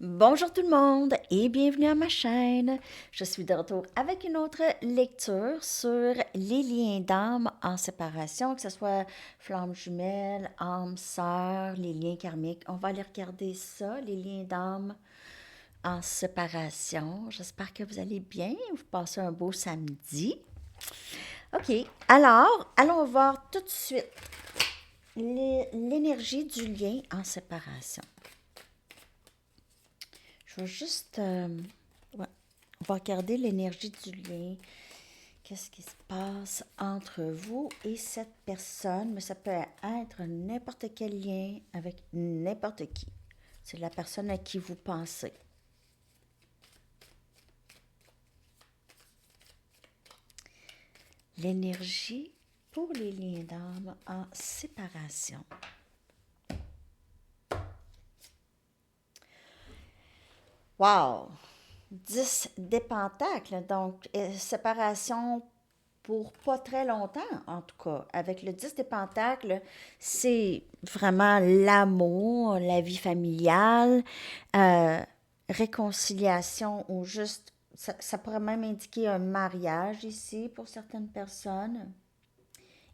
Bonjour tout le monde et bienvenue à ma chaîne. Je suis de retour avec une autre lecture sur les liens d'âme en séparation, que ce soit flamme jumelle, âme sœur, les liens karmiques. On va aller regarder ça, les liens d'âme en séparation. J'espère que vous allez bien, vous passez un beau samedi. OK, alors allons voir tout de suite l'énergie du lien en séparation. Je vais juste... ouais, on va regarder l'énergie du lien. Qu'est-ce qui se passe entre vous et cette personne? Mais ça peut être n'importe quel lien avec n'importe qui. C'est la personne à qui vous pensez. L'énergie pour les liens d'âme en séparation. Wow! 10 des pentacles, donc séparation pour pas très longtemps, en tout cas. Avec le 10 des pentacles, c'est vraiment l'amour, la vie familiale, euh, réconciliation ou juste, ça pourrait même indiquer un mariage ici pour certaines personnes.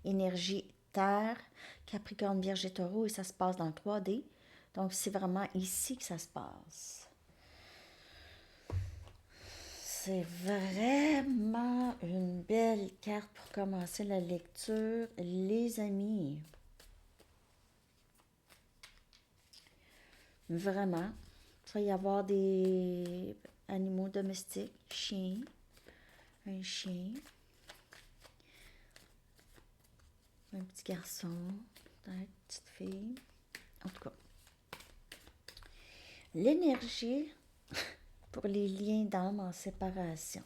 Énergie terre, Capricorne, Vierge et Taureau, et ça se passe dans le 3D. Donc, c'est vraiment ici que ça se passe. C'est vraiment une belle carte pour commencer la lecture, les amis. Vraiment. Il va y avoir des animaux domestiques, chien, un chien, un petit garçon, peut-être, petite fille. En tout cas, l'énergie pour les liens d'âme en séparation.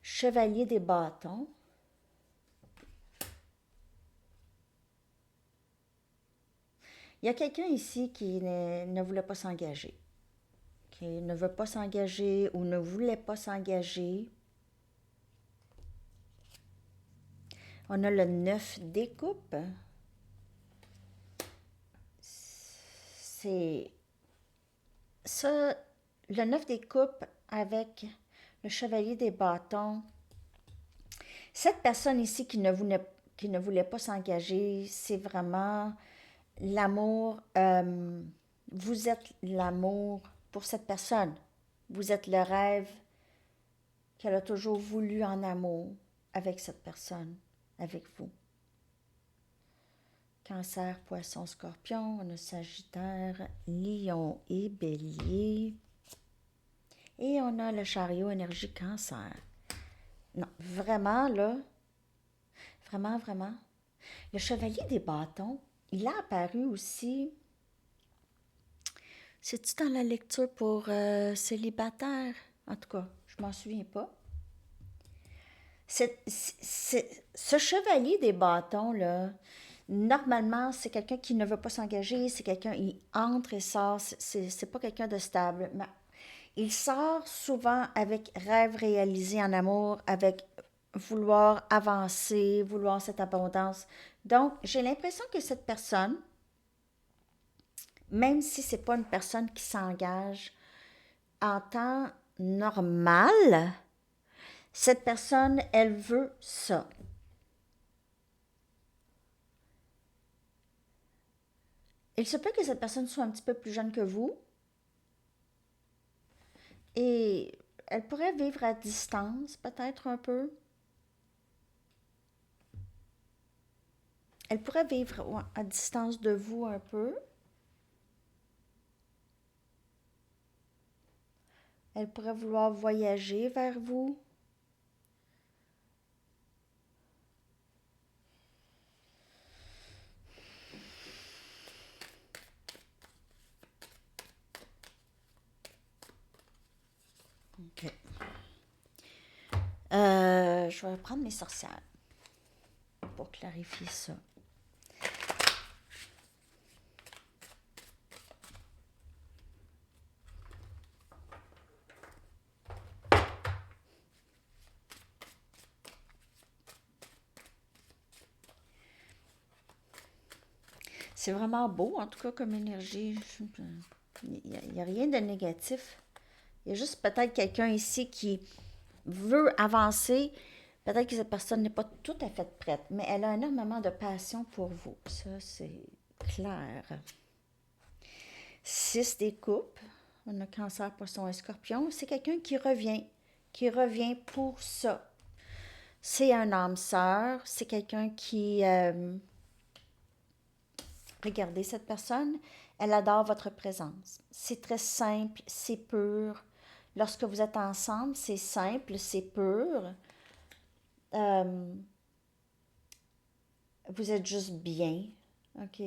Chevalier des bâtons. Il y a quelqu'un ici qui ne voulait pas s'engager, qui ne veut pas s'engager ou ne voulait pas s'engager. On a le 9 des coupes. C'est ça, le 9 des coupes avec le chevalier des bâtons. Cette personne ici qui ne voulait pas s'engager, c'est vraiment l'amour. Vous êtes l'amour pour cette personne. Vous êtes le rêve qu'elle a toujours voulu en amour avec cette personne, avec vous. Cancer, Poisson, Scorpion, on a Sagittaire, Lion et Bélier. Et on a le chariot énergie Cancer. Non, vraiment là, vraiment, vraiment. Le chevalier des bâtons, il a apparu aussi. C'est-tu dans la lecture pour célibataire? En tout cas, je m'en souviens pas. Ce chevalier des bâtons, là, normalement, c'est quelqu'un qui ne veut pas s'engager, c'est quelqu'un qui entre et sort, c'est pas quelqu'un de stable. Mais il sort souvent avec rêve réalisé en amour, avec vouloir avancer, vouloir cette abondance. Donc, j'ai l'impression que cette personne, même si c'est pas une personne qui s'engage en temps normal, cette personne, elle veut ça. Il se peut que cette personne soit un petit peu plus jeune que vous et elle pourrait vivre à distance, peut-être un peu. Elle pourrait vivre ouais, à distance de vous un peu. Elle pourrait vouloir voyager vers vous. OK. Je vais prendre mes sorcières pour clarifier ça. C'est vraiment beau, en tout cas, comme énergie. Il n'y a rien de négatif. Il y a juste peut-être quelqu'un ici qui veut avancer. Peut-être que cette personne n'est pas tout à fait prête, mais elle a énormément de passion pour vous. Ça, c'est clair. 6 des coupes. On a Cancer, Poisson et Scorpion. C'est quelqu'un qui revient pour ça. C'est un âme sœur. C'est quelqu'un qui... regardez cette personne. Elle adore votre présence. C'est très simple, c'est pur. Lorsque vous êtes ensemble, c'est simple, c'est pur. Euh, vous êtes juste bien, OK?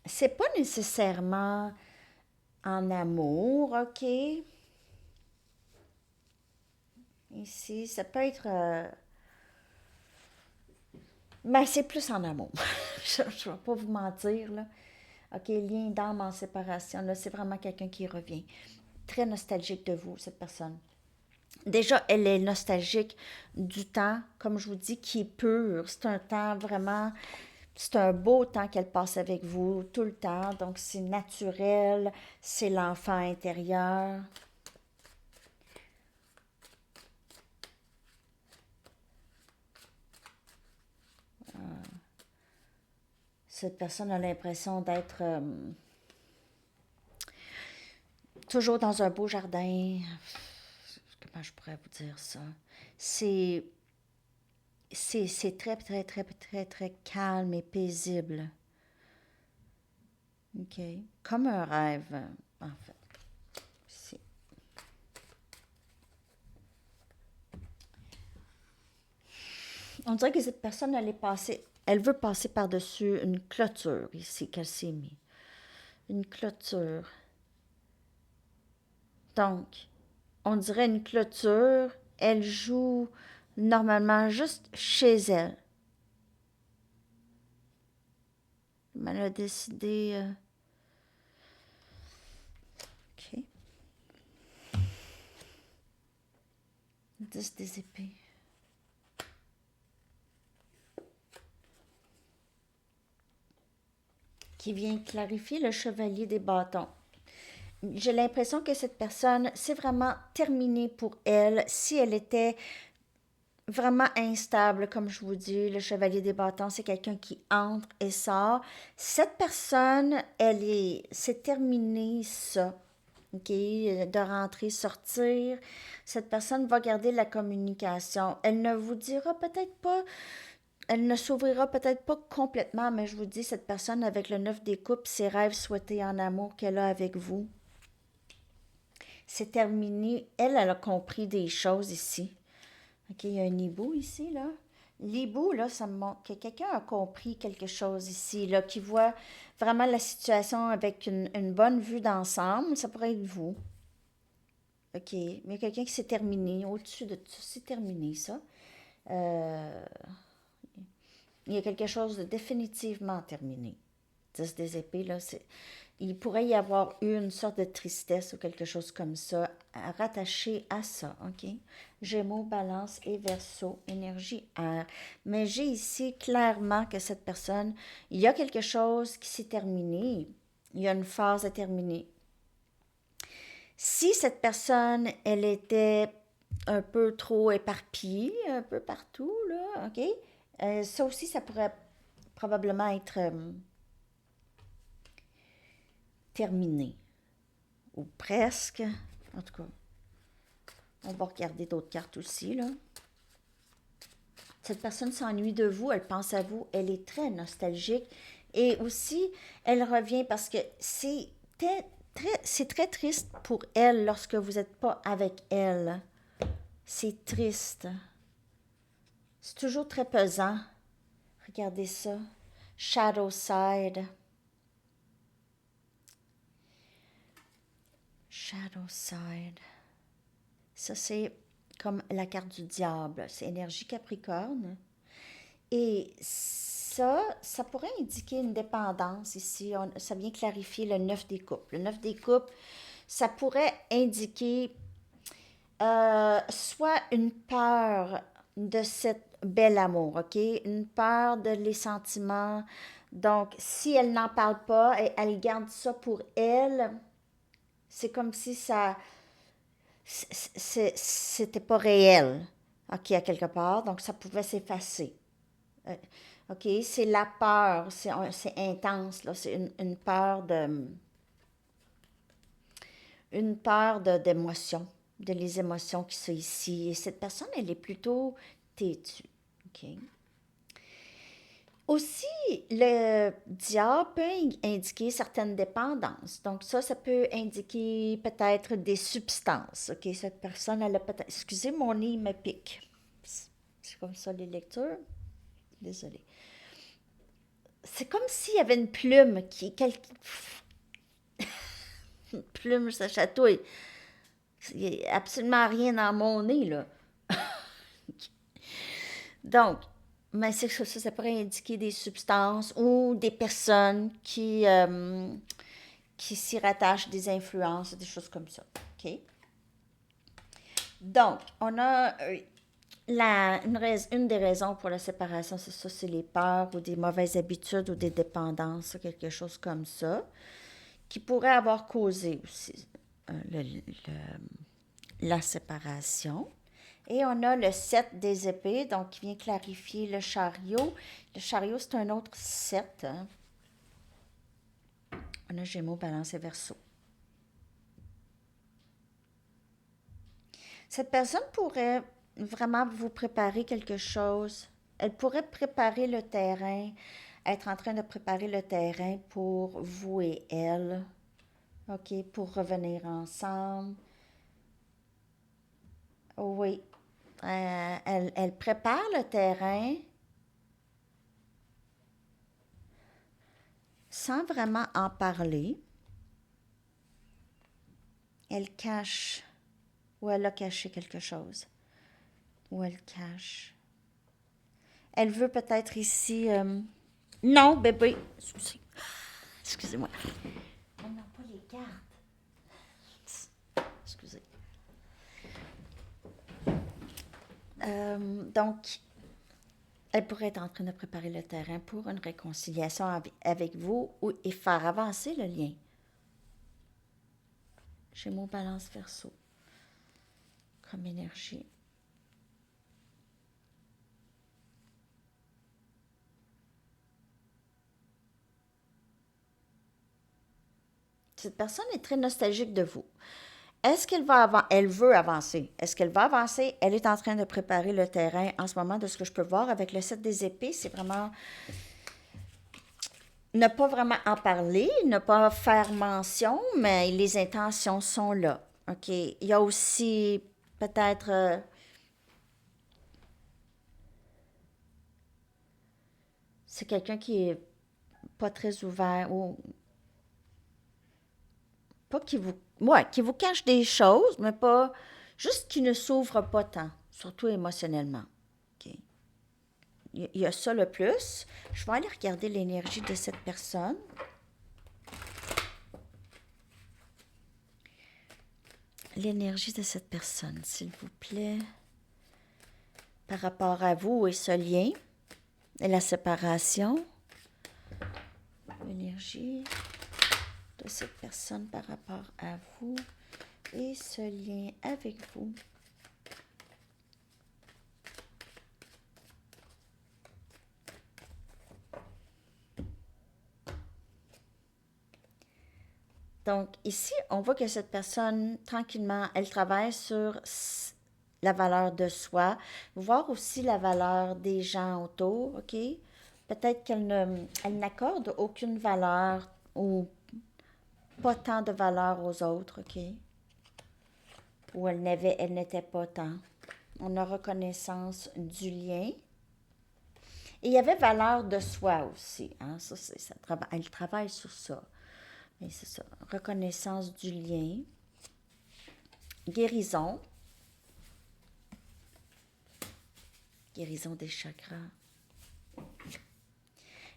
C'est pas nécessairement en amour, OK? Ici, ça peut être... mais c'est plus en amour. Je ne vais pas vous mentir, là. OK, lien d'âme en séparation, là, c'est vraiment quelqu'un qui revient. Très nostalgique de vous, cette personne. Déjà, elle est nostalgique du temps, comme je vous dis, qui est pur. C'est un temps vraiment, c'est un beau temps qu'elle passe avec vous tout le temps. Donc, c'est naturel, c'est l'enfant intérieur. Cette personne a l'impression d'être toujours dans un beau jardin. Comment je pourrais vous dire ça? C'est, c'est très, très, très, très, très calme et paisible. OK? Comme un rêve, en fait. C'est- On dirait que cette personne, elle veut passer par-dessus une clôture ici qu'elle s'est mis. Une clôture. Donc, on dirait une clôture, elle joue normalement juste chez elle. Mais elle a décidé... OK. 10 des épées. Qui vient clarifier le chevalier des bâtons. J'ai l'impression que cette personne, c'est vraiment terminé pour elle. Si elle était vraiment instable, comme je vous dis, le chevalier des bâtons, c'est quelqu'un qui entre et sort. Cette personne, c'est terminé ça. OK, de rentrer, sortir. Cette personne va garder la communication. Elle ne vous dira peut-être pas, elle ne s'ouvrira peut-être pas complètement, mais je vous dis, cette personne avec le 9 des coupes, ses rêves souhaités en amour qu'elle a avec vous, c'est terminé. Elle a compris des choses ici. OK, il y a un hibou ici, là. L'hibou, là, ça me montre que quelqu'un a compris quelque chose ici, là, qui voit vraiment la situation avec une bonne vue d'ensemble. Ça pourrait être vous. OK, mais il y a quelqu'un qui s'est terminé. Au-dessus de tout ça, c'est terminé, ça. Euh, il y a quelque chose de définitivement terminé. 10 des épées, là, il pourrait y avoir eu une sorte de tristesse ou quelque chose comme ça rattaché à ça, OK? Gémeaux, Balance et Verseau, énergie air. Mais j'ai ici clairement que cette personne, il y a quelque chose qui s'est terminé. Il y a une phase à terminer. Si cette personne, elle était un peu trop éparpillée, un peu partout, là, OK? Ça aussi, ça pourrait probablement être terminé. Ou presque. En tout cas, on va regarder d'autres cartes aussi, là. Cette personne s'ennuie de vous, elle pense à vous, elle est très nostalgique. Et aussi, elle revient parce que c'est très triste pour elle lorsque vous n'êtes pas avec elle. C'est triste. C'est toujours très pesant. Regardez ça. Shadow Side. Shadow Side. Ça, c'est comme la carte du diable. C'est énergie Capricorne. Et ça pourrait indiquer une dépendance ici. Ça vient clarifier le 9 des coupes. Le 9 des coupes, ça pourrait indiquer soit une peur de cette bel amour, OK? Une peur de les sentiments. Donc, si elle n'en parle pas et elle garde ça pour elle, c'est comme si ça, c'était pas réel, OK, à quelque part. Donc, ça pouvait s'effacer. Euh, OK? C'est la peur, c'est intense, là. C'est une peur d'émotion, de les émotions qui sont ici. Et cette personne, elle est plutôt têtue. OK? Aussi, le diable peut indiquer certaines dépendances. Donc ça peut indiquer peut-être des substances. OK, cette personne, elle a peut-être... Excusez, mon nez me pique. C'est comme ça les lectures. Désolée. C'est comme s'il y avait une plume Une plume, ça chatouille. Il n'y a absolument rien dans mon nez, là. Donc, mais c'est ça pourrait indiquer des substances ou des personnes qui s'y rattachent, des influences, des choses comme ça. OK? Donc, on a une des raisons pour la séparation, c'est ça, c'est les peurs ou des mauvaises habitudes ou des dépendances, quelque chose comme ça, qui pourrait avoir causé aussi la séparation. Et on a le 7 des épées, donc qui vient clarifier le chariot. Le chariot, c'est un autre 7. Hein. On a Gémeaux, Balance et Verseau. Cette personne pourrait vraiment vous préparer quelque chose. Elle pourrait préparer le terrain, être en train de préparer le terrain pour vous et elle. OK, pour revenir ensemble. Oui. Elle prépare le terrain sans vraiment en parler. Elle cache, ou elle a caché quelque chose, ou elle cache. Elle veut peut-être ici... Non, bébé, excusez-moi. Oh non, pas les cartes. Excusez. Donc, elle pourrait être en train de préparer le terrain pour une réconciliation avec vous et faire avancer le lien. Gémeaux, Balance, Verseau. Comme énergie. Cette personne est très nostalgique de vous. Est-ce qu'elle elle veut avancer? Est-ce qu'elle va avancer? Elle est en train de préparer le terrain en ce moment, de ce que je peux voir avec le 7 des épées. C'est vraiment ne pas vraiment en parler, ne pas faire mention, mais les intentions sont là. OK? Il y a aussi peut-être c'est quelqu'un qui est pas très ouvert ou pas qui vous ouais, qui vous cache des choses, mais pas juste qui ne s'ouvre pas tant, surtout émotionnellement. OK? Il y a ça le plus. Je vais aller regarder l'énergie de cette personne. L'énergie de cette personne, s'il vous plaît, par rapport à vous et ce lien et la séparation. L'énergie de cette personne par rapport à vous et ce lien avec vous. Donc ici, on voit que cette personne, tranquillement, elle travaille sur la valeur de soi, voir aussi la valeur des gens autour, OK? Peut-être elle n'accorde aucune valeur ou pas tant de valeur aux autres, OK? Ou elle n'était pas tant. On a reconnaissance du lien. Et il y avait valeur de soi aussi. Hein? Elle travaille sur ça. Mais c'est ça. Reconnaissance du lien. Guérison. Guérison des chakras.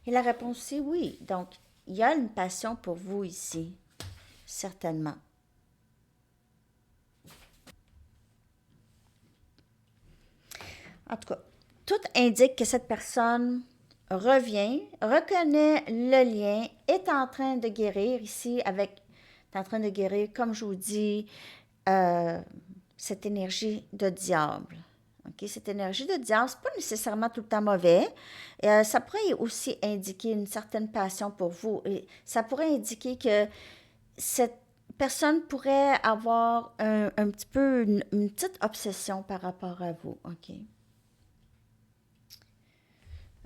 Et la réponse c'est oui. Donc, il y a une passion pour vous ici. Certainement. En tout cas, tout indique que cette personne revient, reconnaît le lien, est en train de guérir ici est en train de guérir, comme je vous dis, euh, cette énergie de diable. Okay? Cette énergie de diable, c'est pas nécessairement tout le temps mauvais. Ça pourrait aussi indiquer une certaine passion pour vous. Et ça pourrait indiquer que cette personne pourrait avoir un petit peu une petite obsession par rapport à vous. OK?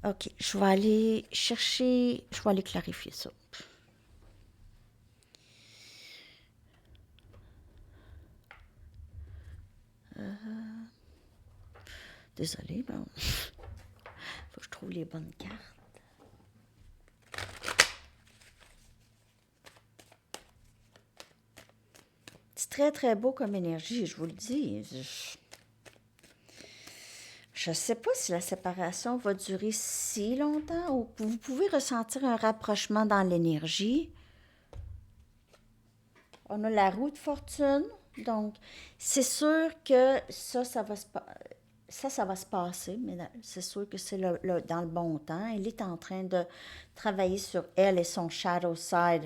OK, je vais aller chercher, je vais aller clarifier ça. Désolée, bon. Faut que je trouve les bonnes cartes. C'est très, très beau comme énergie, je vous le dis. Je ne sais pas si la séparation va durer si longtemps ou vous pouvez ressentir un rapprochement dans l'énergie. On a la roue de fortune, donc c'est sûr que ça va ça va se passer, mais c'est sûr que c'est dans le bon temps. Elle est en train de travailler sur elle et son shadow side.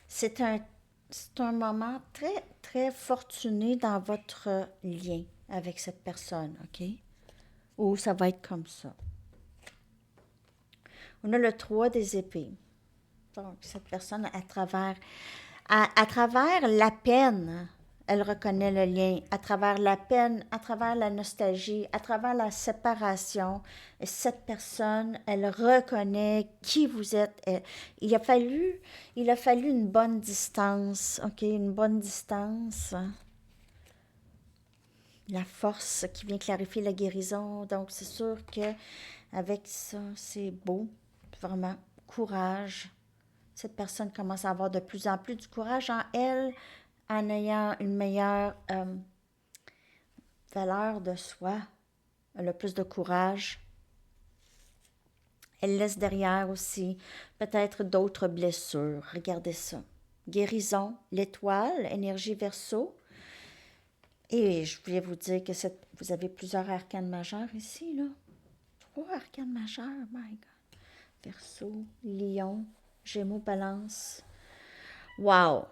C'est un, c'est un moment très, très fortuné dans votre lien avec cette personne, OK? Ou ça va être comme ça. On a le 3 des épées. Donc, cette personne, à travers la peine, elle reconnaît le lien. À travers la peine, à travers la nostalgie, à travers la séparation, cette personne, elle reconnaît qui vous êtes. Il a fallu, il a fallu une bonne distance, OK? Une bonne distance. La force qui vient clarifier la guérison. Donc, c'est sûr que avec ça, c'est beau. Vraiment, courage. Cette personne commence à avoir de plus en plus du courage en elle, en ayant une meilleure valeur de soi. Elle a plus de courage. Elle laisse derrière aussi peut-être d'autres blessures. Regardez ça. Guérison, l'étoile, énergie verso. Et je voulais vous dire que vous avez plusieurs arcanes majeures ici, là. 3 arcanes majeures, my God. Verseau, Lion, Gémeaux, Balance. Wow!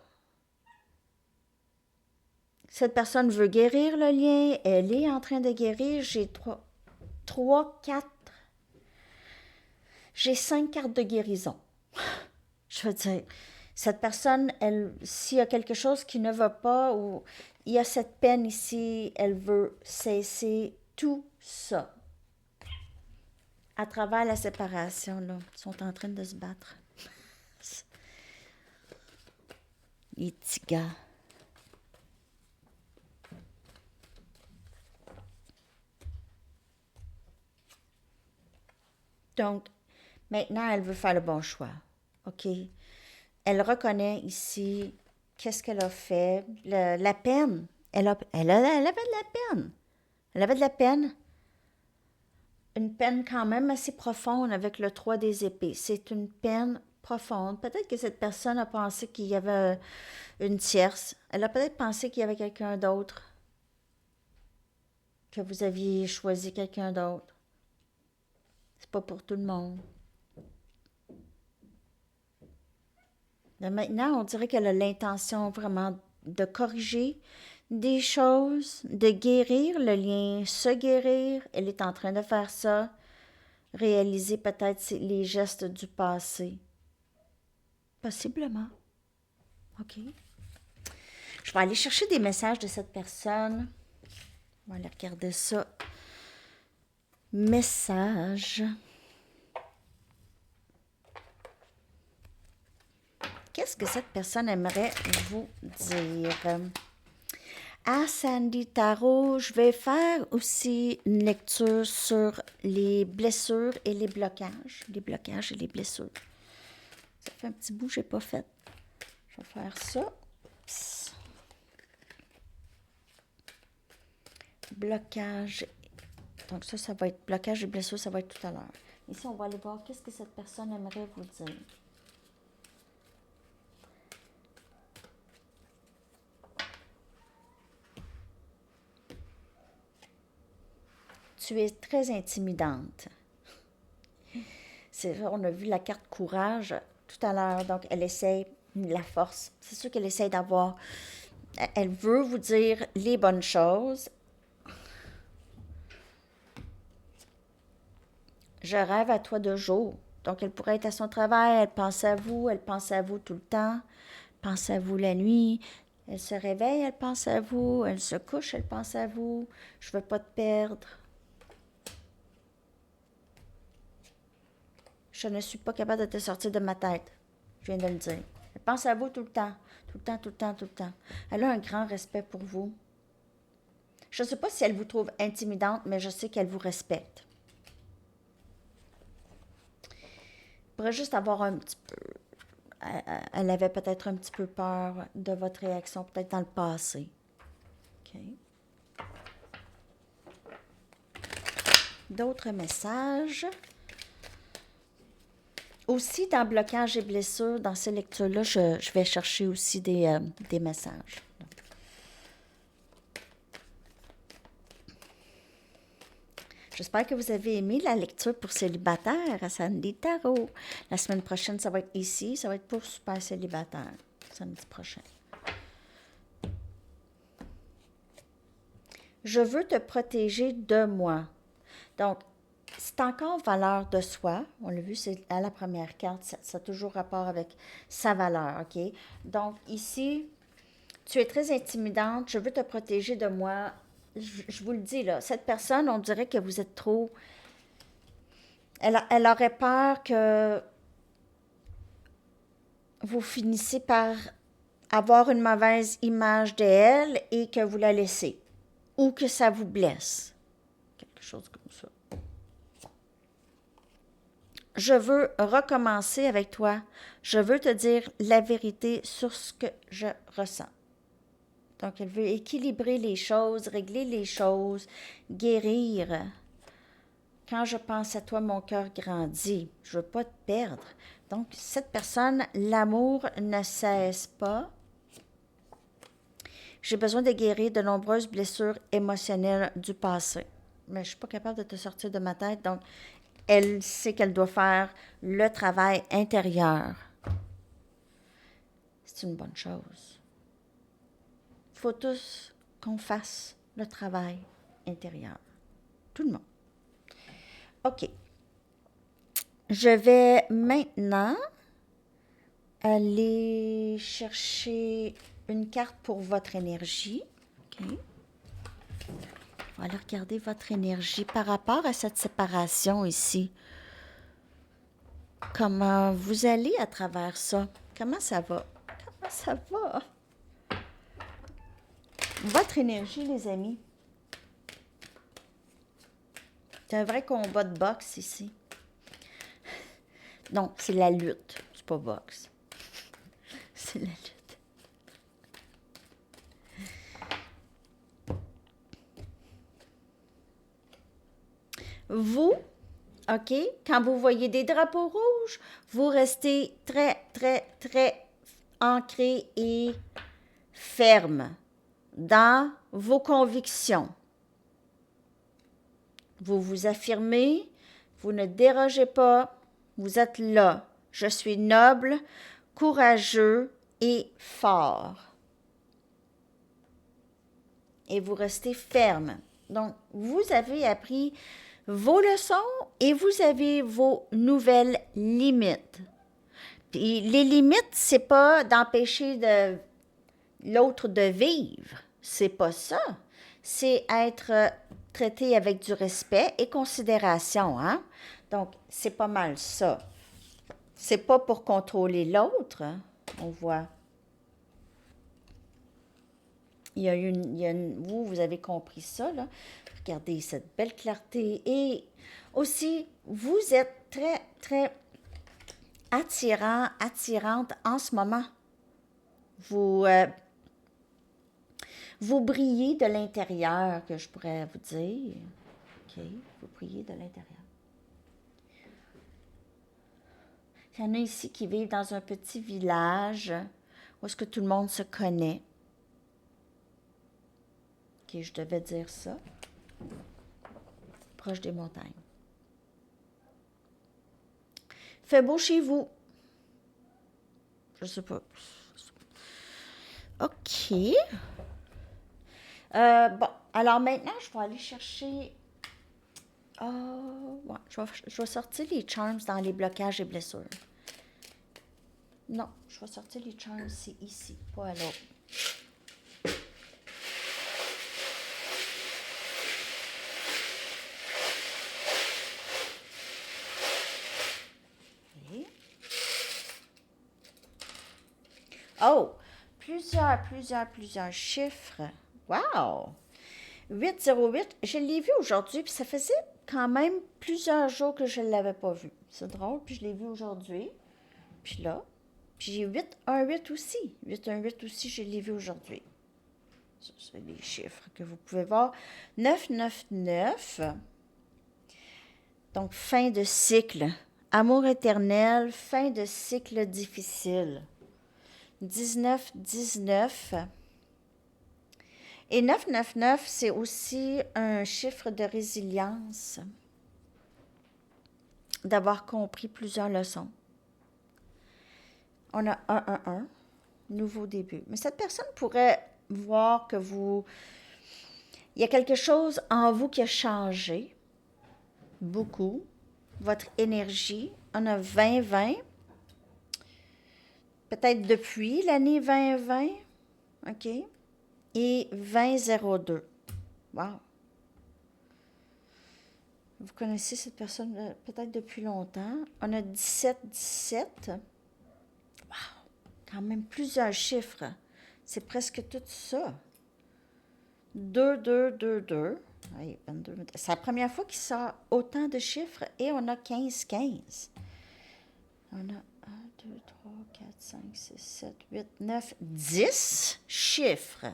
Cette personne veut guérir le lien. Elle est en train de guérir. J'ai 4. J'ai 5 cartes de guérison. Je veux dire, cette personne, s'il y a quelque chose qui ne va pas ou il y a cette peine ici, elle veut cesser tout ça. À travers la séparation, là, ils sont en train de se battre. Les petits gars. Donc, maintenant, elle veut faire le bon choix. OK? Elle reconnaît ici qu'est-ce qu'elle a fait, la peine. Elle avait de la peine. Elle avait de la peine. Une peine quand même assez profonde avec le 3 des épées. C'est une peine profonde. Peut-être que cette personne a pensé qu'il y avait une tierce. Elle a peut-être pensé qu'il y avait quelqu'un d'autre, que vous aviez choisi quelqu'un d'autre. C'est pas pour tout le monde. Là, maintenant, on dirait qu'elle a l'intention vraiment de corriger des choses, de guérir le lien, se guérir. Elle est en train de faire ça. Réaliser peut-être les gestes du passé. Possiblement. OK. Je vais aller chercher des messages de cette personne. On va aller regarder ça. Message. Qu'est-ce que cette personne aimerait vous dire? À Sandy Tarot, je vais faire aussi une lecture sur les blessures et les blocages. Les blocages et les blessures. Ça fait un petit bout que je n'ai pas fait. Je vais faire ça. Psst. Blocage. Donc ça va être blocage et blessure, ça va être tout à l'heure. Ici, on va aller voir qu'est-ce que cette personne aimerait vous dire. tu es très intimidante. On a vu la carte courage tout à l'heure, donc elle essaye la force. C'est sûr qu'elle essaye d'avoir... Elle veut vous dire les bonnes choses. Je rêve à toi de jour. Donc, elle pourrait être à son travail, elle pense à vous tout le temps, pense à vous la nuit. Elle se réveille, elle pense à vous, elle se couche, elle pense à vous. Je veux pas te perdre. Je ne suis pas capable de te sortir de ma tête. Je viens de le dire. Elle pense à vous tout le temps, tout le temps, tout le temps, tout le temps. Elle a un grand respect pour vous. Je ne sais pas si elle vous trouve intimidante, mais je sais qu'elle vous respecte. Elle pourrait juste avoir un petit peu... Elle avait peut-être un petit peu peur de votre réaction, peut-être dans le passé. OK. D'autres messages. Aussi, dans blocage et blessures, dans ces lectures-là, je vais chercher aussi des messages. J'espère que vous avez aimé la lecture pour célibataire à Sandy Tarot. La semaine prochaine, ça va être ici. Ça va être pour super célibataire, samedi prochain. Je veux te protéger de moi. Donc, c'est encore valeur de soi. On l'a vu, c'est à la première carte. Ça a toujours rapport avec sa valeur, OK? Donc, ici, tu es très intimidante. Je veux te protéger de moi. Je vous le dis, là, cette personne, on dirait que vous êtes trop... Elle aurait peur que vous finissez par avoir une mauvaise image d'elle et que vous la laissez. Ou que ça vous blesse. Quelque chose comme ça. Je veux recommencer avec toi. Je veux te dire la vérité sur ce que je ressens. Donc, elle veut équilibrer les choses, régler les choses, guérir. Quand je pense à toi, mon cœur grandit. Je ne veux pas te perdre. Donc, cette personne, l'amour ne cesse pas. J'ai besoin de guérir de nombreuses blessures émotionnelles du passé. Mais je ne suis pas capable de te sortir de ma tête. Donc, elle sait qu'elle doit faire le travail intérieur. C'est une bonne chose. Il faut tous qu'on fasse le travail intérieur. Tout le monde. OK. Je vais maintenant aller chercher une carte pour votre énergie. OK. On va aller regarder votre énergie par rapport à cette séparation ici. Comment vous allez à travers ça? Comment ça va? Comment ça va? Votre énergie, les amis. C'est un vrai combat de boxe ici. Non, c'est la lutte. C'est pas boxe. C'est la lutte. Vous, OK, quand vous voyez des drapeaux rouges, vous restez très, très, très ancré et ferme dans vos convictions. Vous vous affirmez, vous ne dérogez pas, vous êtes là. Je suis noble, courageux et fort. Et vous restez ferme. Donc, vous avez appris vos leçons et vous avez vos nouvelles limites. Puis les limites, c'est pas d'empêcher l'autre de vivre. C'est pas ça. C'est être traité avec du respect et considération, hein? Donc, c'est pas mal ça. C'est pas pour contrôler l'autre, hein? On voit. Vous avez compris ça, là. Regardez cette belle clarté. Et aussi, vous êtes très, très attirante en ce moment. Vous brillez de l'intérieur, que je pourrais vous dire. OK, vous brillez de l'intérieur. Il y en a ici qui vivent dans un petit village où est-ce que tout le monde se connaît. OK, je devais dire ça. proche des montagnes. Fait beau chez vous. Je sais pas. OK. Bon, alors maintenant, je vais aller chercher... ouais, je vais sortir les charms dans les blocages et blessures. Non, je vais sortir les charms, c'est ici, pas à l'autre. Okay. Oh, plusieurs chiffres. Wow! 808, je l'ai vu aujourd'hui, puis ça faisait quand même plusieurs jours que je ne l'avais pas vu. C'est drôle, puis je l'ai vu aujourd'hui. Puis là, puis j'ai 818 aussi. 818 aussi, je l'ai vu aujourd'hui. Ça, c'est les chiffres que vous pouvez voir. 999, donc fin de cycle. Amour éternel, fin de cycle difficile. 1919. Et 999, c'est aussi un chiffre de résilience, d'avoir compris plusieurs leçons. On a 111, nouveau début. Mais cette personne pourrait voir que il y a quelque chose en vous qui a changé, beaucoup, votre énergie. On a 2020, peut-être depuis l'année 2020, OK? Et 2002. Wow! Vous connaissez cette personne peut-être depuis longtemps. On a 1717. Wow! Quand même plusieurs chiffres. C'est presque tout ça. 2222. Oui, 22. C'est la première fois qu'il sort autant de chiffres et on a 1515. On a 1, 2, 3, 4, 5, 6, 7, 8, 9, 10 chiffres.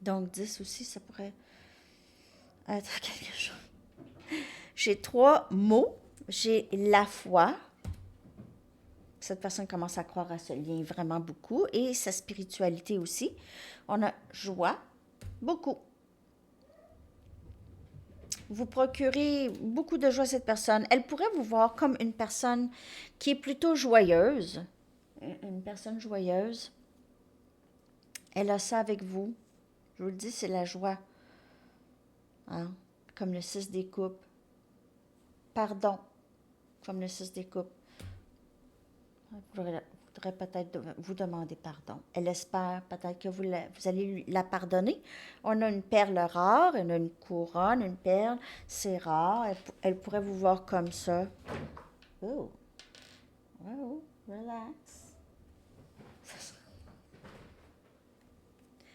Donc 10 aussi, ça pourrait être quelque chose. J'ai 3 mots. J'ai la foi. Cette personne commence à croire à ce lien vraiment beaucoup. Et sa spiritualité aussi. On a joie. Beaucoup. Vous procurez beaucoup de joie à cette personne. Elle pourrait vous voir comme une personne qui est plutôt joyeuse. Une personne joyeuse. Elle a ça avec vous. Je vous le dis, c'est la joie. Hein? Comme le 6 des coupes. Pardon. Comme le 6 des coupes. Voudrait peut-être vous demander pardon. Elle espère peut-être que vous allez la pardonner. On a une perle rare, on a une couronne, une perle, c'est rare. Elle pourrait vous voir comme ça. Oh, oh, relax.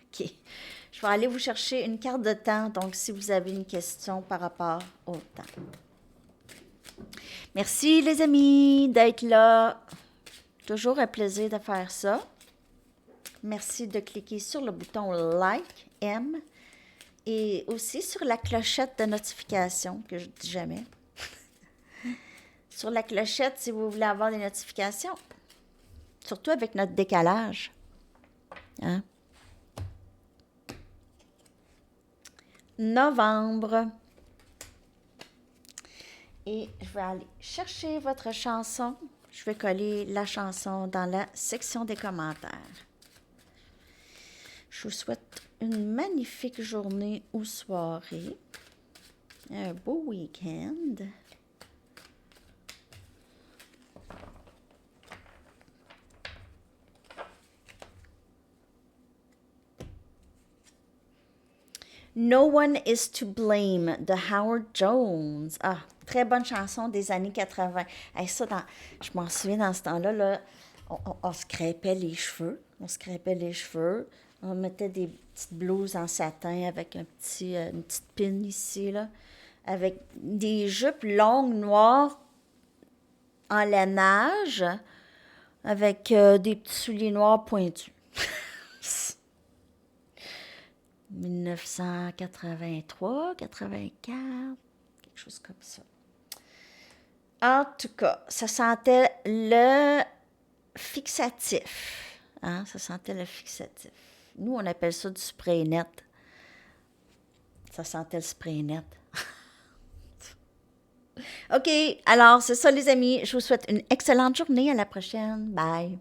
OK. Je vais aller vous chercher une carte de temps, donc si vous avez une question par rapport au temps. Merci les amis d'être là. Toujours un plaisir de faire ça. Merci de cliquer sur le bouton like, aime, et aussi sur la clochette de notification, que je ne dis jamais. Sur la clochette si vous voulez avoir des notifications. Surtout avec notre décalage. Hein? Novembre. Et je vais aller chercher votre chanson. Je vais coller la chanson dans la section des commentaires. Je vous souhaite une magnifique journée ou soirée. Un beau week-end. No One Is to Blame de Howard Jones. Ah, très bonne chanson des années 80. Hey, ça, je m'en souviens dans ce temps-là, là, on se crêpait les cheveux. On mettait des petites blouses en satin avec une petite pin ici, là, avec des jupes longues, noires, en lainage, avec des petits souliers noirs pointus. 1983, 84, quelque chose comme ça. En tout cas, ça sentait le fixatif. Hein? Ça sentait le fixatif. Nous, on appelle ça du spray net. Ça sentait le spray net. OK, alors c'est ça les amis. Je vous souhaite une excellente journée. À la prochaine. Bye.